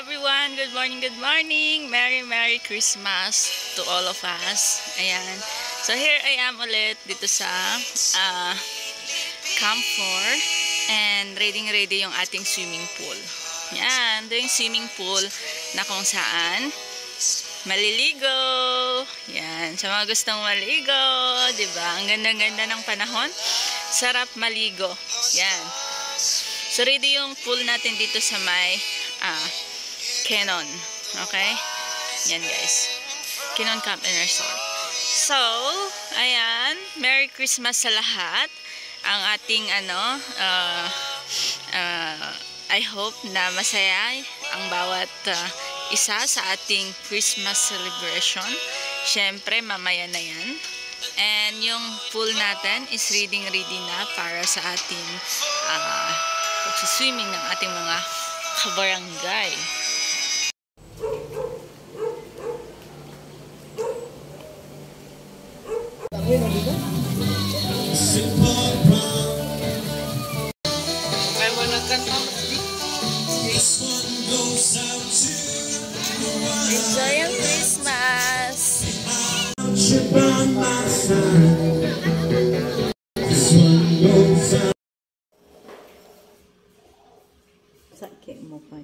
everyone! Good morning, good morning! Merry Christmas to all of us. Ayan. So here I am ulit dito sa Camp 4 and ready yung ating swimming pool. Yan. Ito yung swimming pool na kung saan maliligo. Yan. Sa mga gustong maligo, diba? Ang ganda-ganda ng panahon. Sarap maligo. Yan. So ready yung pool natin dito sa may Cannon. Okay? Yan guys. Cannon Camp and Resort. So, ayan. Merry Christmas sa lahat. Ang ating I hope na masaya ang bawat isa sa ating Christmas celebration. Syempre, mamaya na yan. And yung pool natin is ready na para sa ating pagsiswimming ng ating mga kabarangay. Enjoy ang Christmas! Sakit mo pa.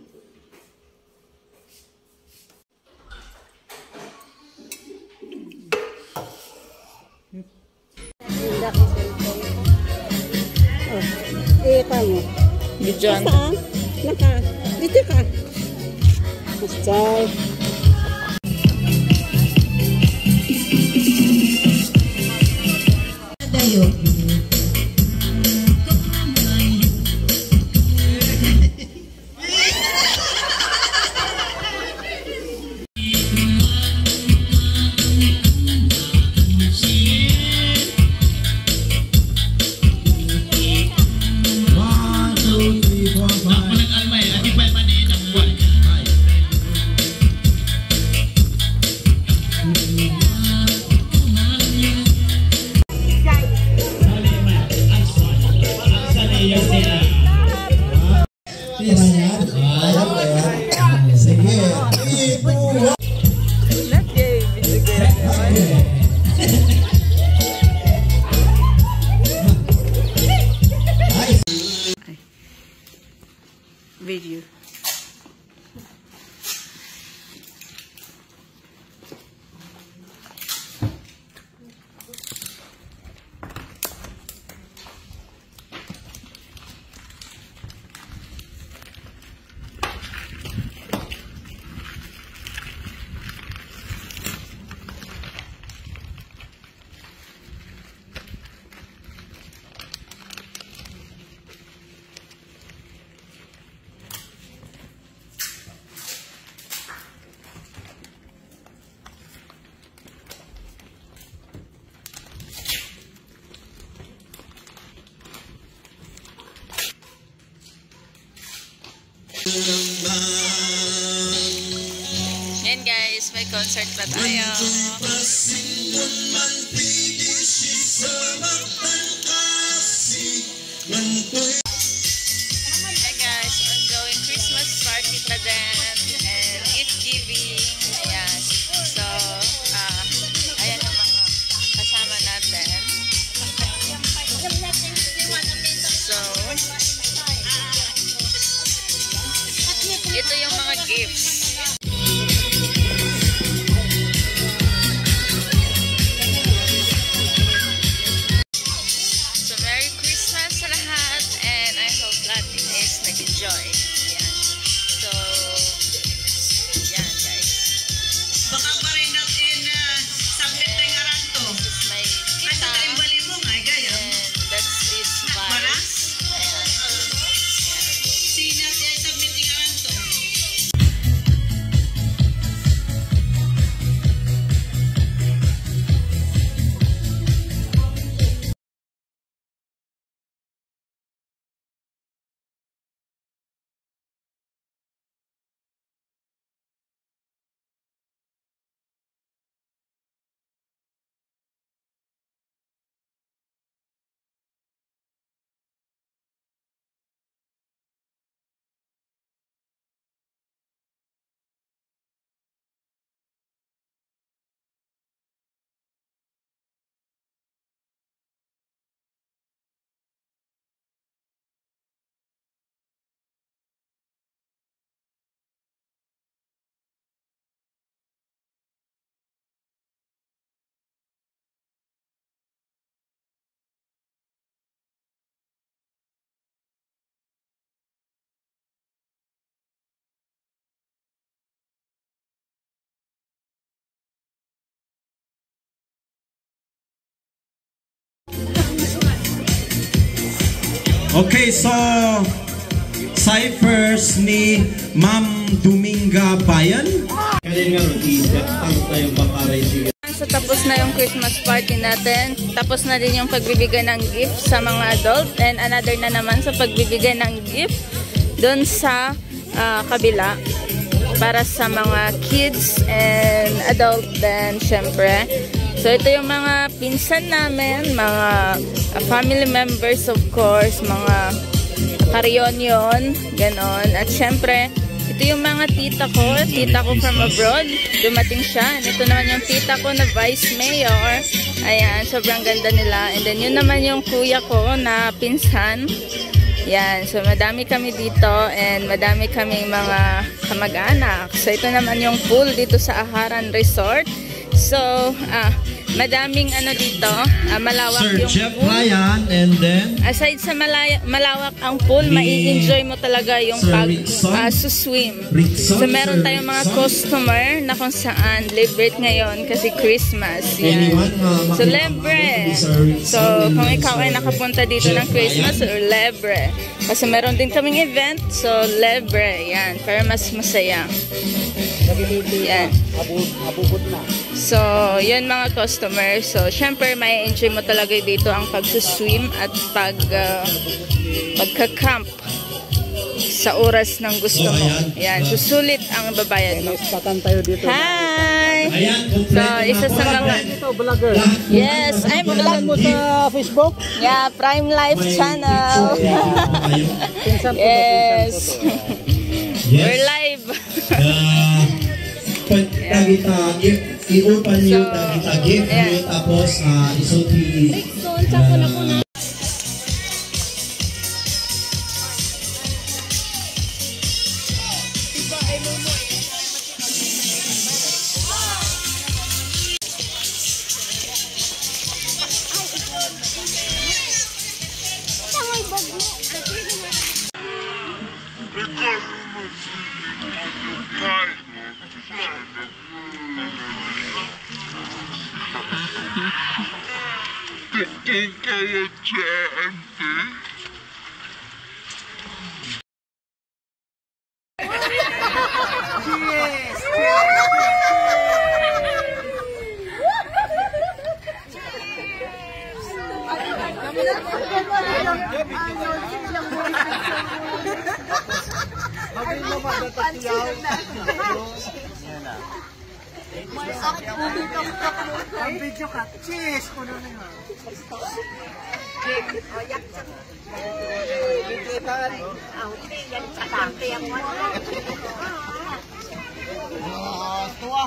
Tayo. Diyan. Saan? Dito ka. Basta. Tayo. Video. Yan guys, may concert pa tayo. Hey guys, ongoing Christmas party pa din and gift giving. Ayan. So, ayan ang mga kasama natin. So, ito yung mga gifts. So, Merry Christmas sa lahat and I hope lahat is nag-enjoy. Yan. So, yan guys. Baka pa rin natin submit na yung aranto. This is my kita. And that's is Vibes. Ayan. Sinat yan submit yung aranto. Okay, so ciphers ni Ma'am Dominga Bayan. So tapos na yung Christmas party natin. Tapos na din yung pagbibigay ng gift sa mga adult. And another na naman sa pagbibigay ng gift doon sa kabila. Para sa mga kids and adult din, syempre. So ito yung mga pinsan namin, mga family members of course, mga karyon-yon, ganon. At syempre, ito yung mga tita ko from abroad, dumating siya. And ito naman yung tita ko na vice mayor. Ayan, sobrang ganda nila. And then yun naman yung kuya ko na pinsan. Yan, so madami kami dito and madami kaming mga kamag-anak. So ito naman yung pool dito sa Aharan Resort. So, madaming ano dito, malawak Sir yung Jeff pool. Ryan, and then Aside sa malawak ang pool, mai-enjoy mo talaga yung pag-swim. So meron tayong mga customer na kung saan libre ngayon kasi Christmas. Yan. So libre. So kung ikaw ay nakapunta dito ng Christmas or libre. Kasi meron din kaming event, so libre. Yan, para mas masaya. Yan. So, yun mga customers. So, syempre, may enjoy mo talaga dito ang pagsuswim at pagka-camp sa oras ng gusto mo. Yan, susulit ang babayad mo. Hi! So, isa sa mga... Yes, I'm vlog mo sa Facebook? Yeah, Prime Life Channel. Yes. We're live. I-open yung kita gift nyo, tapos isuti Ang video ka, cheers! Puno na yun. Tuwa!